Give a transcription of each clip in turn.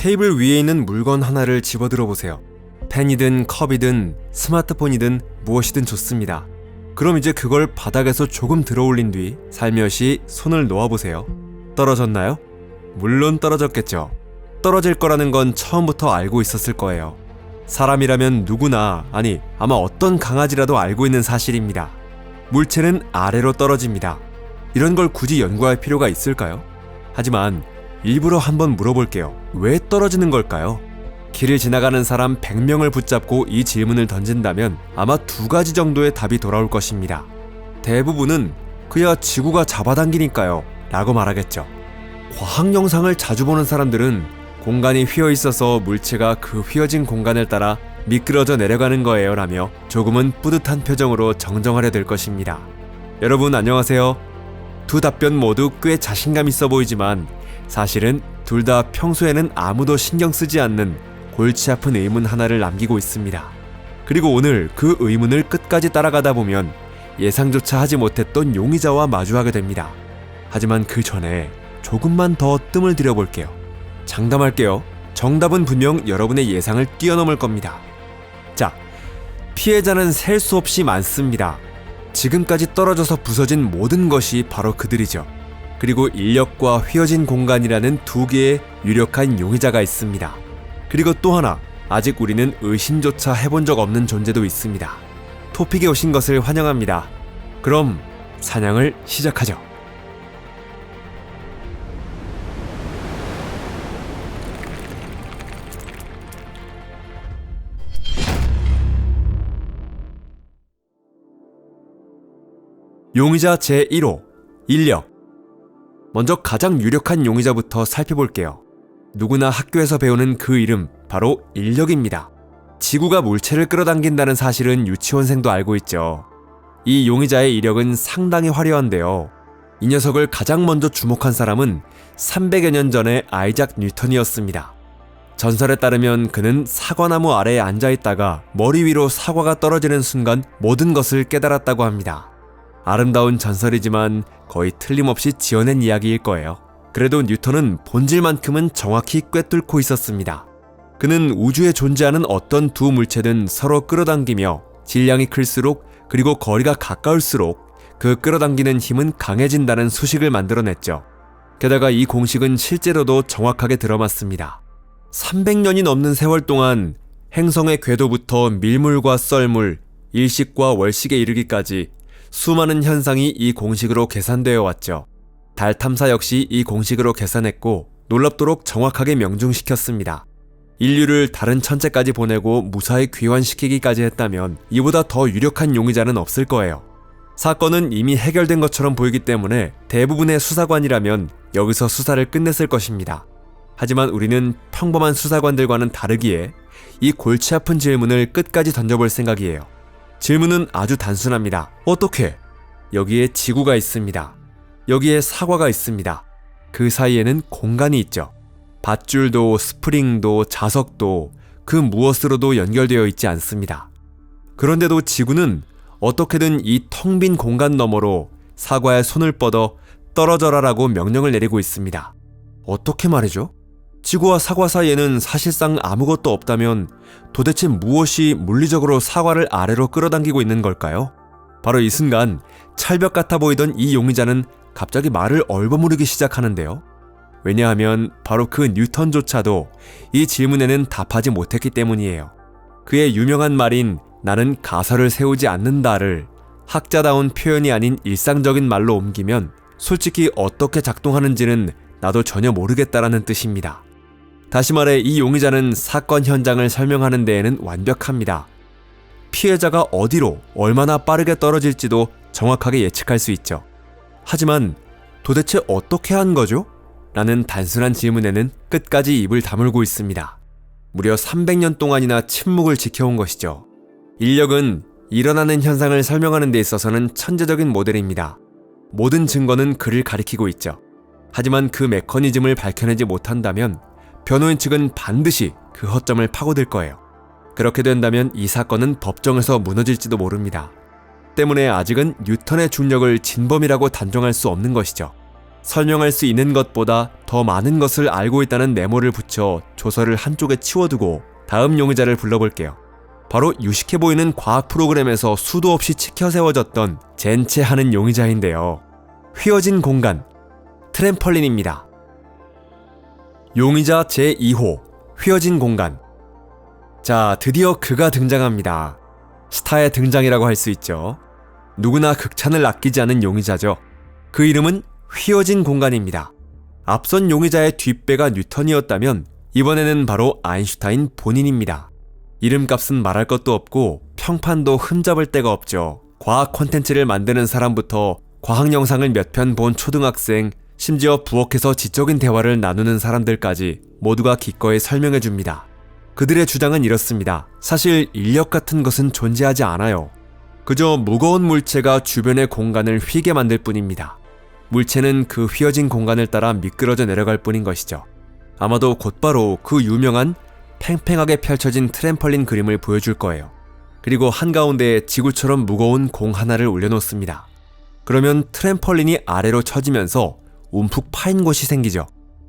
테이블 위에 있는 물건 하나를 집어들어 보세요. 펜이든 컵이든 스마트폰이든 무엇이든 좋습니다. 그럼 이제 그걸 바닥에서 조금 들어올린 뒤 살며시 손을 놓아보세요. 떨어졌나요? 물론 떨어졌겠죠. 떨어질 거라는 건 처음부터 알고 있었을 거예요. 사람이라면 누구나, 아니 아마 어떤 강아지라도 알고 있는 사실입니다. 물체는 아래로 떨어집니다. 이런 걸 굳이 연구할 필요가 있을까요? 하지만 일부러 한번 물어볼게요. 왜 떨어지는 걸까요? 길을 지나가는 사람 100명을 붙잡고 이 질문을 던진다면 아마 2가지 정도의 답이 돌아올 것입니다. 대부분은 그야 지구가 잡아당기니까요 라고 말하겠죠. 과학 영상을 자주 보는 사람들은 공간이 휘어 있어서 물체가 그 휘어진 공간을 따라 미끄러져 내려가는 거예요 라며 조금은 뿌듯한 표정으로 정정하려 될 것입니다. 여러분 안녕하세요. 두 답변 모두 꽤 자신감 있어 보이지만 사실은 둘 다 평소에는 아무도 신경 쓰지 않는 골치 아픈 의문 하나를 남기고 있습니다. 그리고 오늘 그 의문을 끝까지 따라가다 보면 예상조차 하지 못했던 용의자와 마주하게 됩니다. 하지만 그 전에 조금만 더 뜸을 들여볼게요. 장담할게요. 정답은 분명 여러분의 예상을 뛰어넘을 겁니다. 자, 피해자는 셀 수 없이 많습니다. 지금까지 떨어져서 부서진 모든 것이 바로 그들이죠. 그리고 인력과 휘어진 공간이라는 2개의 유력한 용의자가 있습니다. 그리고 또 하나, 아직 우리는 의심조차 해본 적 없는 존재도 있습니다. 토픽에 오신 것을 환영합니다. 그럼 사냥을 시작하죠. 용의자 제1호, 인력. 먼저 가장 유력한 용의자부터 살펴볼게요. 누구나 학교에서 배우는 그 이름, 바로 인력입니다. 지구가 물체를 끌어당긴다는 사실은 유치원생도 알고 있죠. 이 용의자의 이력은 상당히 화려한데요. 이 녀석을 가장 먼저 주목한 사람은 300여 년 전의 아이작 뉴턴이었습니다. 전설에 따르면 그는 사과나무 아래에 앉아있다가 머리 위로 사과가 떨어지는 순간 모든 것을 깨달았다고 합니다. 아름다운 전설이지만 거의 틀림없이 지어낸 이야기일 거예요. 그래도 뉴턴은 본질만큼은 정확히 꿰뚫고 있었습니다. 그는 우주에 존재하는 어떤 두 물체든 서로 끌어당기며 질량이 클수록 그리고 거리가 가까울수록 그 끌어당기는 힘은 강해진다는 수식을 만들어냈죠. 게다가 이 공식은 실제로도 정확하게 들어맞습니다. 300년이 넘는 세월 동안 행성의 궤도부터 밀물과 썰물, 일식과 월식에 이르기까지 수많은 현상이 이 공식으로 계산되어 왔죠. 달 탐사 역시 이 공식으로 계산했고 놀랍도록 정확하게 명중시켰습니다. 인류를 다른 천체까지 보내고 무사히 귀환시키기까지 했다면 이보다 더 유력한 용의자는 없을 거예요. 사건은 이미 해결된 것처럼 보이기 때문에 대부분의 수사관이라면 여기서 수사를 끝냈을 것입니다. 하지만 우리는 평범한 수사관들과는 다르기에 이 골치 아픈 질문을 끝까지 던져볼 생각이에요. 질문은 아주 단순합니다. 어떻게? 여기에 지구가 있습니다. 여기에 사과가 있습니다. 그 사이에는 공간이 있죠. 밧줄도 스프링도 자석도 그 무엇으로도 연결되어 있지 않습니다. 그런데도 지구는 어떻게든 이 텅 빈 공간 너머로 사과의 손을 뻗어 떨어져라라고 명령을 내리고 있습니다. 어떻게 말이죠? 지구와 사과 사이에는 사실상 아무것도 없다면 도대체 무엇이 물리적으로 사과를 아래로 끌어당기고 있는 걸까요? 바로 이 순간 찰벽 같아 보이던 이 용의자는 갑자기 말을 얼버무리기 시작하는데요. 왜냐하면 바로 그 뉴턴조차도 이 질문에는 답하지 못했기 때문이에요. 그의 유명한 말인 나는 가설을 세우지 않는다를 학자다운 표현이 아닌 일상적인 말로 옮기면 솔직히 어떻게 작동하는지는 나도 전혀 모르겠다라는 뜻입니다. 다시 말해 이 용의자는 사건 현장을 설명하는 데에는 완벽합니다. 피해자가 어디로 얼마나 빠르게 떨어질지도 정확하게 예측할 수 있죠. 하지만 도대체 어떻게 한 거죠? 라는 단순한 질문에는 끝까지 입을 다물고 있습니다. 무려 300년 동안이나 침묵을 지켜온 것이죠. 인력은 일어나는 현상을 설명하는 데 있어서는 천재적인 모델입니다. 모든 증거는 그를 가리키고 있죠. 하지만 그 메커니즘을 밝혀내지 못한다면 변호인 측은 반드시 그 허점을 파고들 거예요. 그렇게 된다면 이 사건은 법정에서 무너질지도 모릅니다. 때문에 아직은 뉴턴의 중력을 진범이라고 단정할 수 없는 것이죠. 설명할 수 있는 것보다 더 많은 것을 알고 있다는 메모를 붙여 조서를 한쪽에 치워두고 다음 용의자를 불러볼게요. 바로 유식해 보이는 과학 프로그램에서 수도 없이 치켜 세워졌던 젠체 하는 용의자인데요. 휘어진 공간, 트램펄린입니다. 용의자 제2호, 휘어진 공간. 자, 드디어 그가 등장합니다. 스타의 등장이라고 할 수 있죠. 누구나 극찬을 아끼지 않은 용의자죠. 그 이름은 휘어진 공간입니다. 앞선 용의자의 뒷배가 뉴턴이었다면 이번에는 바로 아인슈타인 본인입니다. 이름값은 말할 것도 없고 평판도 흠잡을 데가 없죠. 과학 콘텐츠를 만드는 사람부터 과학 영상을 몇 편 본 초등학생, 심지어 부엌에서 지적인 대화를 나누는 사람들까지 모두가 기꺼이 설명해줍니다. 그들의 주장은 이렇습니다. 사실 인력 같은 것은 존재하지 않아요. 그저 무거운 물체가 주변의 공간을 휘게 만들 뿐입니다. 물체는 그 휘어진 공간을 따라 미끄러져 내려갈 뿐인 것이죠. 아마도 곧바로 그 유명한 팽팽하게 펼쳐진 트램펄린 그림을 보여줄 거예요. 그리고 한가운데에 지구처럼 무거운 공 하나를 올려놓습니다. 그러면 트램펄린이 아래로 처지면서 움푹 파인 곳이 생기죠.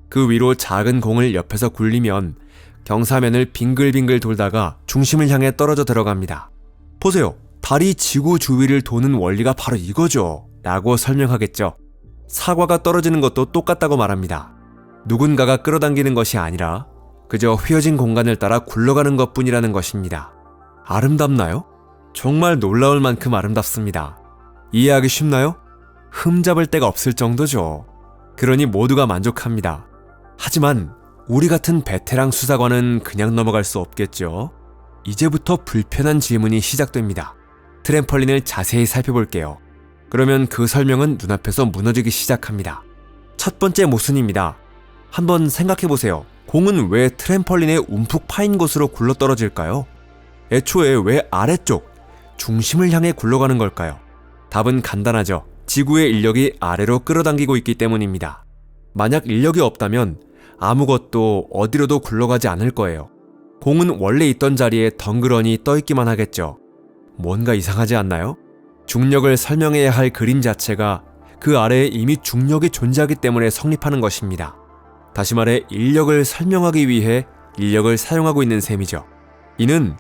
그 위로 작은 공을 옆에서 굴리면 경사면을 빙글빙글 돌다가 중심을 향해 떨어져 들어갑니다. 보세요. 달이 지구 주위를 도는 원리가 바로 이거죠. 라고 설명하겠죠. 사과가 떨어지는 것도 똑같다고 말합니다. 누군가가 끌어당기는 것이 아니라 그저 휘어진 공간을 따라 굴러가는 것뿐이라는 것입니다. 아름답나요? 정말 놀라울 만큼 아름답습니다. 이해하기 쉽나요? 흠잡을 데가 없을 정도죠. 그러니 모두가 만족합니다. 하지만 우리 같은 베테랑 수사관은 그냥 넘어갈 수 없겠죠. 이제부터 불편한 질문이 시작됩니다. 트램펄린을 자세히 살펴볼게요. 그러면 그 설명은 눈앞에서 무너지기 시작합니다. 첫 번째 모순입니다. 한번 생각해보세요. 공은 왜 트램펄린의 움푹 파인 곳으로 굴러떨어질까요? 애초에 왜 아래쪽, 중심을 향해 굴러가는 걸까요? 답은 간단하죠. 지구의 인력이 아래로 끌어당기고 있기 때문입니다. 만약 인력이 없다면 아무것도 어디로도 굴러가지 않을 거예요. 공은 원래 있던 자리에 덩그러니 떠있기만 하겠죠. 뭔가 이상하지 않나요? 중력을 설명해야 할 그림 자체가 그 아래에 이미 중력이 존재하기 때문에 성립하는 것입니다. 다시 말해 인력을 설명하기 위해 인력을 사용하고 있는 셈이죠. 이는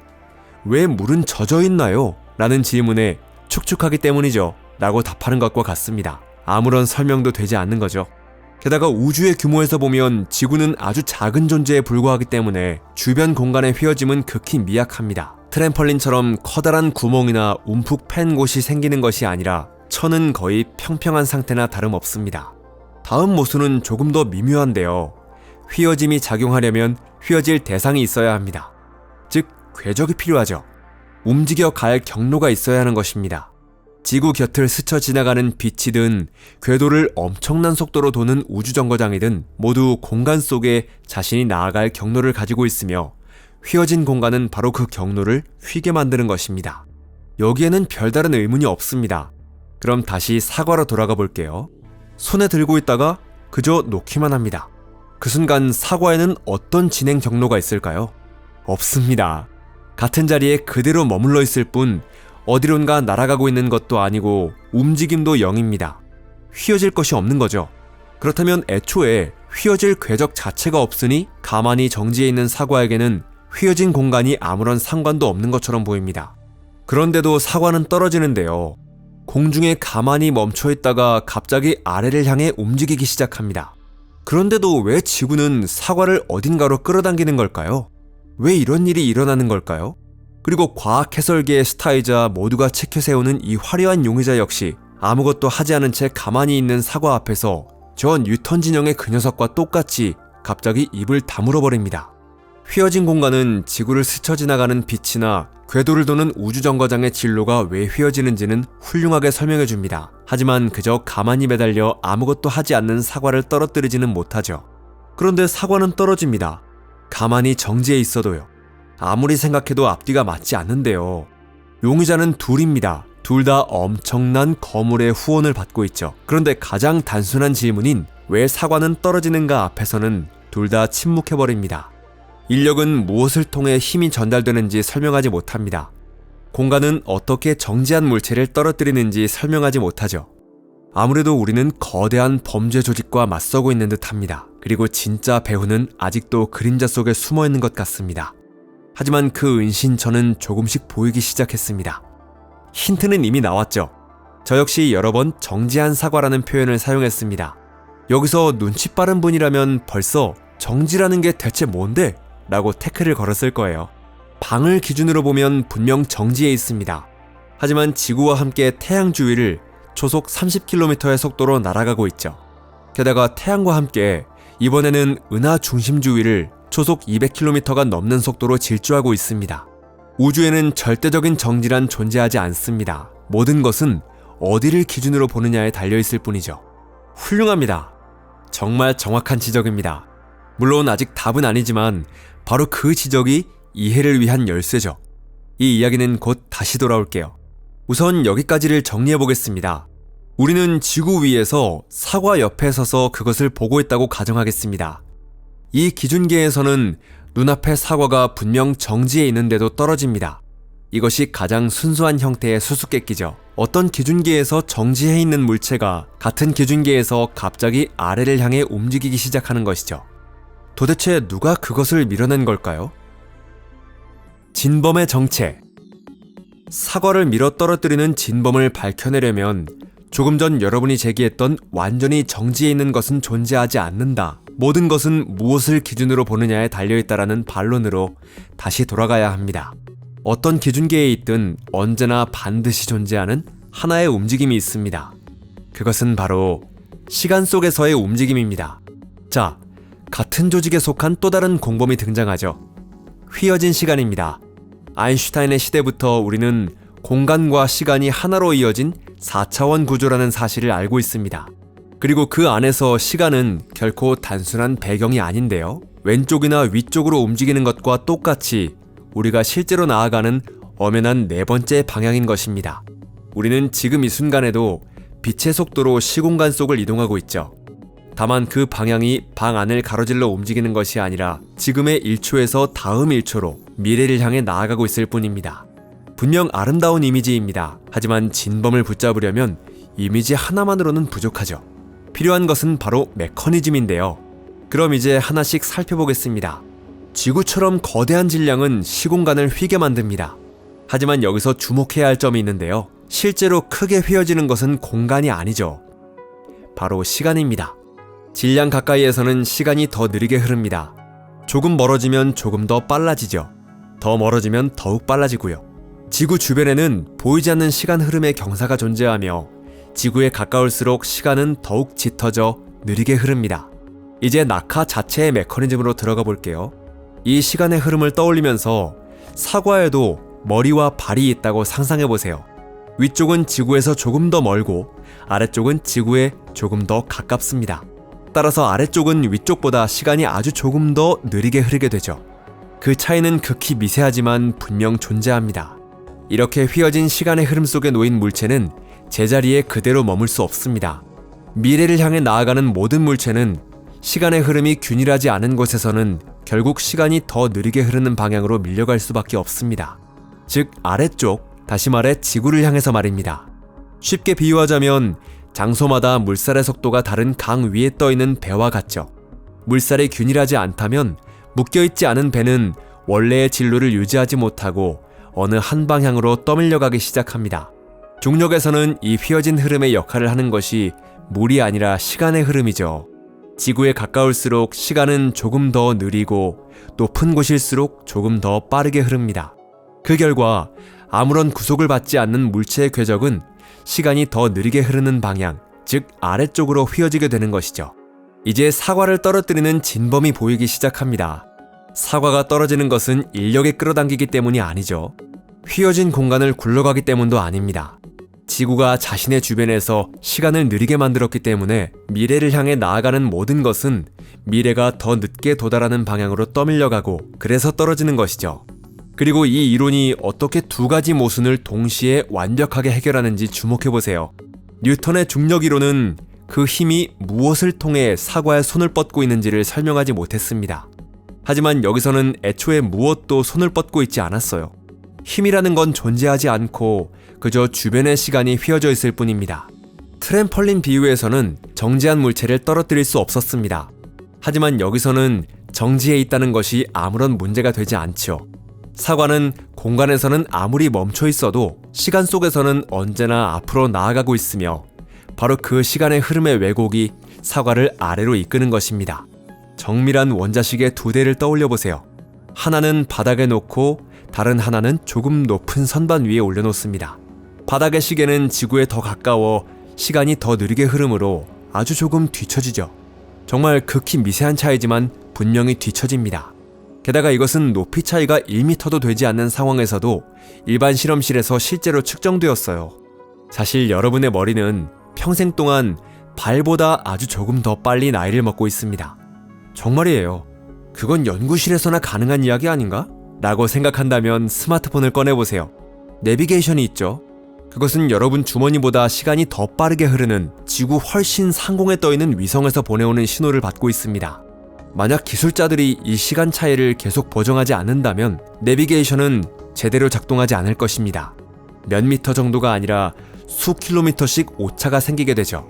왜 물은 젖어 있나요? 라는 질문에 축축하기 때문이죠. 라고 답하는 것과 같습니다. 아무런 설명도 되지 않는 거죠. 게다가 우주의 규모에서 보면 지구는 아주 작은 존재에 불과하기 때문에 주변 공간의 휘어짐은 극히 미약합니다. 트램펄린처럼 커다란 구멍이나 움푹 팬 곳이 생기는 것이 아니라 천은 거의 평평한 상태나 다름없습니다. 다음 모순은 조금 더 미묘한데요. 휘어짐이 작용하려면 휘어질 대상이 있어야 합니다. 즉, 궤적이 필요하죠. 움직여 갈 경로가 있어야 하는 것입니다. 지구 곁을 스쳐 지나가는 빛이든 궤도를 엄청난 속도로 도는 우주정거장이든 모두 공간 속에 자신이 나아갈 경로를 가지고 있으며 휘어진 공간은 바로 그 경로를 휘게 만드는 것입니다. 여기에는 별다른 의문이 없습니다. 그럼 다시 사과로 돌아가 볼게요. 손에 들고 있다가 그저 놓기만 합니다. 그 순간 사과에는 어떤 진행 경로가 있을까요? 없습니다. 같은 자리에 그대로 머물러 있을 뿐 어디론가 날아가고 있는 것도 아니고 움직임도 0입니다. 휘어질 것이 없는 거죠. 그렇다면 애초에 휘어질 궤적 자체가 없으니 가만히 정지해 있는 사과에게는 휘어진 공간이 아무런 상관도 없는 것처럼 보입니다. 그런데도 사과는 떨어지는데요. 공중에 가만히 멈춰 있다가 갑자기 아래를 향해 움직이기 시작합니다. 그런데도 왜 지구는 사과를 어딘가로 끌어당기는 걸까요? 왜 이런 일이 일어나는 걸까요? 그리고 과학 해설계의 스타이자 모두가 체크세우는 이 화려한 용의자 역시 아무것도 하지 않은 채 가만히 있는 사과 앞에서 저 뉴턴 진영의 그 녀석과 똑같이 갑자기 입을 다물어 버립니다. 휘어진 공간은 지구를 스쳐 지나가는 빛이나 궤도를 도는 우주정거장의 진로가 왜 휘어지는지는 훌륭하게 설명해 줍니다. 하지만 그저 가만히 매달려 아무것도 하지 않는 사과를 떨어뜨리지는 못하죠. 그런데 사과는 떨어집니다. 가만히 정지해 있어도요. 아무리 생각해도 앞뒤가 맞지 않는데요. 용의자는 둘입니다. 둘 다 엄청난 거물의 후원을 받고 있죠. 그런데 가장 단순한 질문인 왜 사과는 떨어지는가 앞에서는 둘 다 침묵해버립니다. 인력은 무엇을 통해 힘이 전달되는지 설명하지 못합니다. 공간은 어떻게 정지한 물체를 떨어뜨리는지 설명하지 못하죠. 아무래도 우리는 거대한 범죄 조직과 맞서고 있는 듯 합니다. 그리고 진짜 배후는 아직도 그림자 속에 숨어 있는 것 같습니다. 하지만 그 은신처는 조금씩 보이기 시작했습니다. 힌트는 이미 나왔죠. 저 역시 여러 번 정지한 사과라는 표현을 사용했습니다. 여기서 눈치 빠른 분이라면 벌써 정지라는 게 대체 뭔데? 라고 태클을 걸었을 거예요. 방을 기준으로 보면 분명 정지에 있습니다. 하지만 지구와 함께 태양 주위를 초속 30km의 속도로 날아가고 있죠. 게다가 태양과 함께 이번에는 은하 중심 주위를 초속 200km가 넘는 속도로 질주하고 있습니다. 우주에는 절대적인 정지란 존재하지 않습니다. 모든 것은 어디를 기준으로 보느냐에 달려있을 뿐이죠. 훌륭합니다. 정말 정확한 지적입니다. 물론 아직 답은 아니지만 바로 그 지적이 이해를 위한 열쇠죠. 이 이야기는 곧 다시 돌아올게요. 우선 여기까지를 정리해보겠습니다. 우리는 지구 위에서 사과 옆에 서서 그것을 보고 있다고 가정하겠습니다. 이 기준계에서는 눈앞의 사과가 분명 정지에 있는데도 떨어집니다. 이것이 가장 순수한 형태의 수수께끼죠. 어떤 기준계에서 정지해 있는 물체가 같은 기준계에서 갑자기 아래를 향해 움직이기 시작하는 것이죠. 도대체 누가 그것을 밀어낸 걸까요? 진범의 정체. 사과를 밀어 떨어뜨리는 진범을 밝혀내려면 조금 전 여러분이 제기했던 완전히 정지해 있는 것은 존재하지 않는다. 모든 것은 무엇을 기준으로 보느냐에 달려있다라는 반론으로 다시 돌아가야 합니다. 어떤 기준계에 있든 언제나 반드시 존재하는 하나의 움직임이 있습니다. 그것은 바로 시간 속에서의 움직임입니다. 자, 같은 조직에 속한 또 다른 공범이 등장하죠. 휘어진 시간입니다. 아인슈타인의 시대부터 우리는 공간과 시간이 하나로 이어진 4차원 구조라는 사실을 알고 있습니다. 그리고 그 안에서 시간은 결코 단순한 배경이 아닌데요. 왼쪽이나 위쪽으로 움직이는 것과 똑같이 우리가 실제로 나아가는 엄연한 네 번째 방향인 것입니다. 우리는 지금 이 순간에도 빛의 속도로 시공간 속을 이동하고 있죠. 다만 그 방향이 방 안을 가로질러 움직이는 것이 아니라 지금의 1초에서 다음 1초로 미래를 향해 나아가고 있을 뿐입니다. 분명 아름다운 이미지입니다. 하지만 진범을 붙잡으려면 이미지 하나만으로는 부족하죠. 필요한 것은 바로 메커니즘인데요. 그럼 이제 하나씩 살펴보겠습니다. 지구처럼 거대한 질량은 시공간을 휘게 만듭니다. 하지만 여기서 주목해야 할 점이 있는데요. 실제로 크게 휘어지는 것은 공간이 아니죠. 바로 시간입니다. 질량 가까이에서는 시간이 더 느리게 흐릅니다. 조금 멀어지면 조금 더 빨라지죠. 더 멀어지면 더욱 빨라지고요. 지구 주변에는 보이지 않는 시간 흐름의 경사가 존재하며 지구에 가까울수록 시간은 더욱 짙어져 느리게 흐릅니다. 이제 낙하 자체의 메커니즘으로 들어가 볼게요. 이 시간의 흐름을 떠올리면서 사과에도 머리와 발이 있다고 상상해 보세요. 위쪽은 지구에서 조금 더 멀고 아래쪽은 지구에 조금 더 가깝습니다. 따라서 아래쪽은 위쪽보다 시간이 아주 조금 더 느리게 흐르게 되죠. 그 차이는 극히 미세하지만 분명 존재합니다. 이렇게 휘어진 시간의 흐름 속에 놓인 물체는 제자리에 그대로 머물 수 없습니다. 미래를 향해 나아가는 모든 물체는 시간의 흐름이 균일하지 않은 곳에서는 결국 시간이 더 느리게 흐르는 방향으로 밀려갈 수밖에 없습니다. 즉 아래쪽, 다시 말해 지구를 향해서 말입니다. 쉽게 비유하자면 장소마다 물살의 속도가 다른 강 위에 떠있는 배와 같죠. 물살이 균일하지 않다면 묶여있지 않은 배는 원래의 진로를 유지하지 못하고 어느 한 방향으로 떠밀려가기 시작합니다. 중력에서는 이 휘어진 흐름의 역할을 하는 것이 물이 아니라 시간의 흐름이죠. 지구에 가까울수록 시간은 조금 더 느리고 높은 곳일수록 조금 더 빠르게 흐릅니다. 그 결과 아무런 구속을 받지 않는 물체의 궤적은 시간이 더 느리게 흐르는 방향, 즉 아래쪽으로 휘어지게 되는 것이죠. 이제 사과를 떨어뜨리는 진범이 보이기 시작합니다. 사과가 떨어지는 것은 인력에 끌어당기기 때문이 아니죠. 휘어진 공간을 굴러가기 때문도 아닙니다. 지구가 자신의 주변에서 시간을 느리게 만들었기 때문에 미래를 향해 나아가는 모든 것은 미래가 더 늦게 도달하는 방향으로 떠밀려가고 그래서 떨어지는 것이죠. 그리고 이 이론이 어떻게 두 가지 모순을 동시에 완벽하게 해결하는지 주목해보세요. 뉴턴의 중력 이론은 그 힘이 무엇을 통해 사과의 손을 뻗고 있는지를 설명하지 못했습니다. 하지만 여기서는 애초에 무엇도 손을 뻗고 있지 않았어요. 힘이라는 건 존재하지 않고 그저 주변의 시간이 휘어져 있을 뿐입니다. 트램펄린 비유에서는 정지한 물체를 떨어뜨릴 수 없었습니다. 하지만 여기서는 정지해 있다는 것이 아무런 문제가 되지 않죠. 사과는 공간에서는 아무리 멈춰 있어도 시간 속에서는 언제나 앞으로 나아가고 있으며 바로 그 시간의 흐름의 왜곡이 사과를 아래로 이끄는 것입니다. 정밀한 원자식의 두 대를 떠올려 보세요. 하나는 바닥에 놓고 다른 하나는 조금 높은 선반 위에 올려놓습니다. 바닥의 시계는 지구에 더 가까워 시간이 더 느리게 흐르므로 아주 조금 뒤처지죠. 정말 극히 미세한 차이지만 분명히 뒤처집니다. 게다가 이것은 높이 차이가 1m도 되지 않는 상황에서도 일반 실험실에서 실제로 측정되었어요. 사실 여러분의 머리는 평생 동안 발보다 아주 조금 더 빨리 나이를 먹고 있습니다. 정말이에요. 그건 연구실에서나 가능한 이야기 아닌가? 라고 생각한다면 스마트폰을 꺼내보세요. 내비게이션이 있죠. 그것은 여러분 주머니보다 시간이 더 빠르게 흐르는 지구 훨씬 상공에 떠있는 위성에서 보내오는 신호를 받고 있습니다. 만약 기술자들이 이 시간 차이를 계속 보정하지 않는다면 내비게이션은 제대로 작동하지 않을 것입니다. 몇 미터 정도가 아니라 수 킬로미터씩 오차가 생기게 되죠.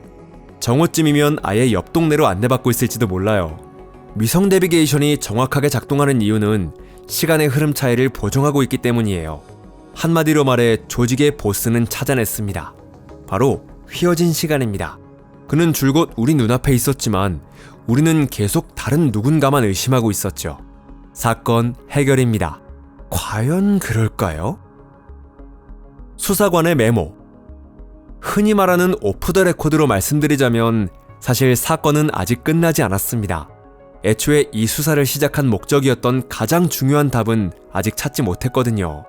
정오쯤이면 아예 옆 동네로 안내받고 있을지도 몰라요. 위성 내비게이션이 정확하게 작동하는 이유는 시간의 흐름 차이를 보정하고 있기 때문이에요. 한마디로 말해 조직의 보스는 찾아냈습니다. 바로 휘어진 시간입니다. 그는 줄곧 우리 눈앞에 있었지만 우리는 계속 다른 누군가만 의심하고 있었죠. 사건 해결입니다. 과연 그럴까요? 수사관의 메모. 흔히 말하는 오프 더 레코드로 말씀드리자면 사실 사건은 아직 끝나지 않았습니다. 애초에 이 수사를 시작한 목적이었던 가장 중요한 답은 아직 찾지 못했거든요.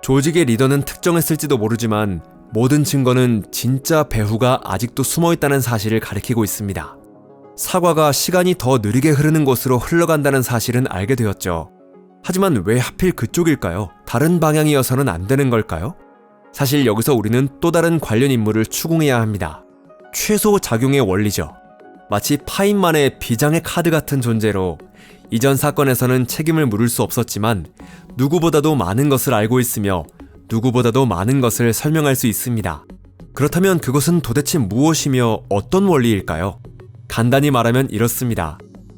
조직의 리더는 특정했을지도 모르지만 모든 증거는 진짜 배후가 아직도 숨어있다는 사실을 가리키고 있습니다. 사과가 시간이 더 느리게 흐르는 곳으로 흘러간다는 사실은 알게 되었죠. 하지만 왜 하필 그쪽일까요? 다른 방향이어서는 안 되는 걸까요? 사실 여기서 우리는 또 다른 관련 인물을 추궁해야 합니다. 최소 작용의 원리죠. 마치 파인만의 비장의 카드 같은 존재로 이전 사건에서는 책임을 물을 수 없었지만 누구보다도 많은 것을 알고 있으며 누구보다도 많은 것을 설명할 수 있습니다. 그렇다면 그것은 도대체 무엇이며 어떤 원리일까요? 간단히 말하면 이렇습니다.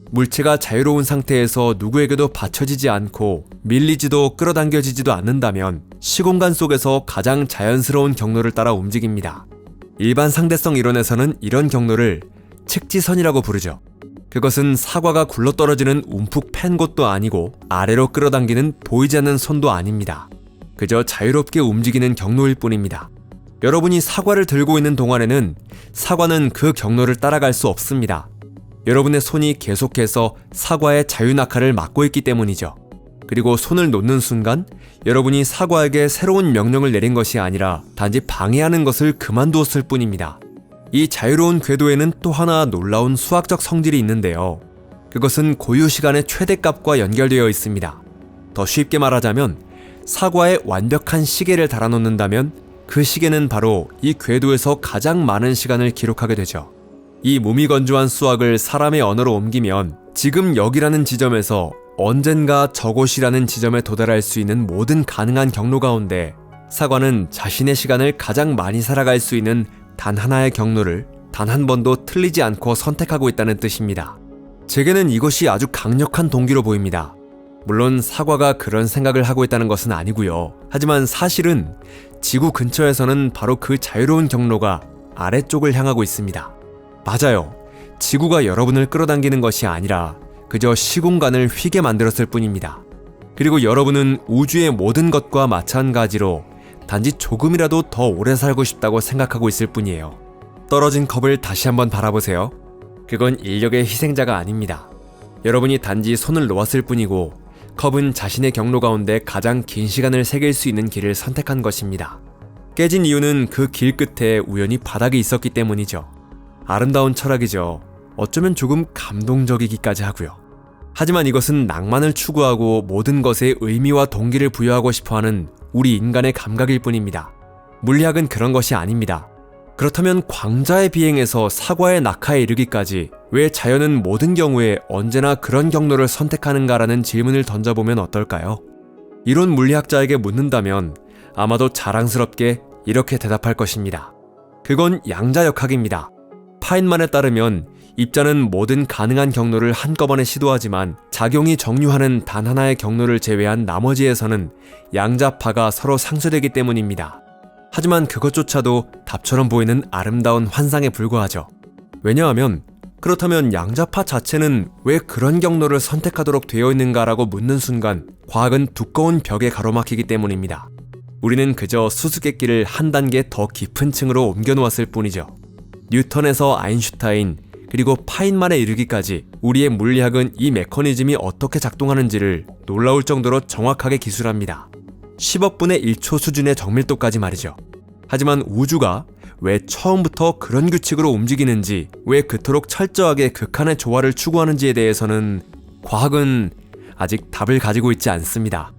물체가 자유로운 상태에서 누구에게도 받쳐지지 않고 밀리지도 끌어당겨지지도 않는다면 시공간 속에서 가장 자연스러운 경로를 따라 움직입니다. 일반 상대성 이론에서는 이런 경로를 측지선이라고 부르죠. 그것은 사과가 굴러떨어지는 움푹 팬 곳도 아니고 아래로 끌어당기는 보이지 않는 선도 아닙니다. 그저 자유롭게 움직이는 경로일 뿐입니다. 여러분이 사과를 들고 있는 동안에는 사과는 그 경로를 따라갈 수 없습니다. 여러분의 손이 계속해서 사과의 자유낙하를 막고 있기 때문이죠. 그리고 손을 놓는 순간 여러분이 사과에게 새로운 명령을 내린 것이 아니라 단지 방해하는 것을 그만두었을 뿐입니다. 이 자유로운 궤도에는 또 하나 놀라운 수학적 성질이 있는데요. 그것은 고유 시간의 최대값과 연결되어 있습니다. 더 쉽게 말하자면 사과에 완벽한 시계를 달아놓는다면 그 시계는 바로 이 궤도에서 가장 많은 시간을 기록하게 되죠. 이 무미건조한 수학을 사람의 언어로 옮기면 지금 여기라는 지점에서 언젠가 저곳이라는 지점에 도달할 수 있는 모든 가능한 경로 가운데 사과는 자신의 시간을 가장 많이 살아갈 수 있는 단 하나의 경로를 단 한 번도 틀리지 않고 선택하고 있다는 뜻입니다. 제게는 이것이 아주 강력한 동기로 보입니다. 물론 사과가 그런 생각을 하고 있다는 것은 아니고요. 하지만 사실은 지구 근처에서는 바로 그 자유로운 경로가 아래쪽을 향하고 있습니다. 맞아요. 지구가 여러분을 끌어당기는 것이 아니라 그저 시공간을 휘게 만들었을 뿐입니다. 그리고 여러분은 우주의 모든 것과 마찬가지로 단지 조금이라도 더 오래 살고 싶다고 생각하고 있을 뿐이에요. 떨어진 컵을 다시 한번 바라보세요. 그건 인력의 희생자가 아닙니다. 여러분이 단지 손을 놓았을 뿐이고 컵은 자신의 경로 가운데 가장 긴 시간을 새길 수 있는 길을 선택한 것입니다. 깨진 이유는 그 길 끝에 우연히 바닥이 있었기 때문이죠. 아름다운 철학이죠. 어쩌면 조금 감동적이기까지 하고요. 하지만 이것은 낭만을 추구하고 모든 것에 의미와 동기를 부여하고 싶어하는 우리 인간의 감각일 뿐입니다. 물리학은 그런 것이 아닙니다. 그렇다면 광자의 비행에서 사과의 낙하에 이르기까지 왜 자연은 모든 경우에 언제나 그런 경로를 선택하는가라는 질문을 던져보면 어떨까요? 이론 물리학자에게 묻는다면 아마도 자랑스럽게 이렇게 대답할 것입니다. 그건 양자역학입니다. 파인만에 따르면 입자는 모든 가능한 경로를 한꺼번에 시도하지만 작용이 정류하는 단 하나의 경로를 제외한 나머지에서는 양자파가 서로 상쇄되기 때문입니다. 하지만 그것조차도 답처럼 보이는 아름다운 환상에 불과하죠. 왜냐하면 그렇다면 양자파 자체는 왜 그런 경로를 선택하도록 되어 있는가라고 묻는 순간 과학은 두꺼운 벽에 가로막히기 때문입니다. 우리는 그저 수수께끼를 한 단계 더 깊은 층으로 옮겨놓았을 뿐이죠. 뉴턴에서 아인슈타인 그리고 파인만에 이르기까지 우리의 물리학은 이 메커니즘이 어떻게 작동하는지를 놀라울 정도로 정확하게 기술합니다. 10억 분의 1초 수준의 정밀도까지 말이죠. 하지만 우주가 왜 처음부터 그런 규칙으로 움직이는지, 왜 그토록 철저하게 극한의 조화를 추구하는지에 대해서는 과학은 아직 답을 가지고 있지 않습니다.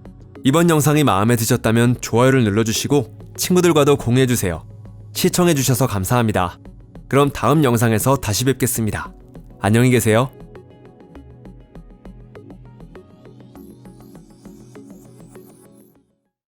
이번 영상이 마음에 드셨다면 좋아요를 눌러주시고 친구들과도 공유해주세요. 시청해주셔서 감사합니다. 그럼 다음 영상에서 다시 뵙겠습니다. 안녕히 계세요.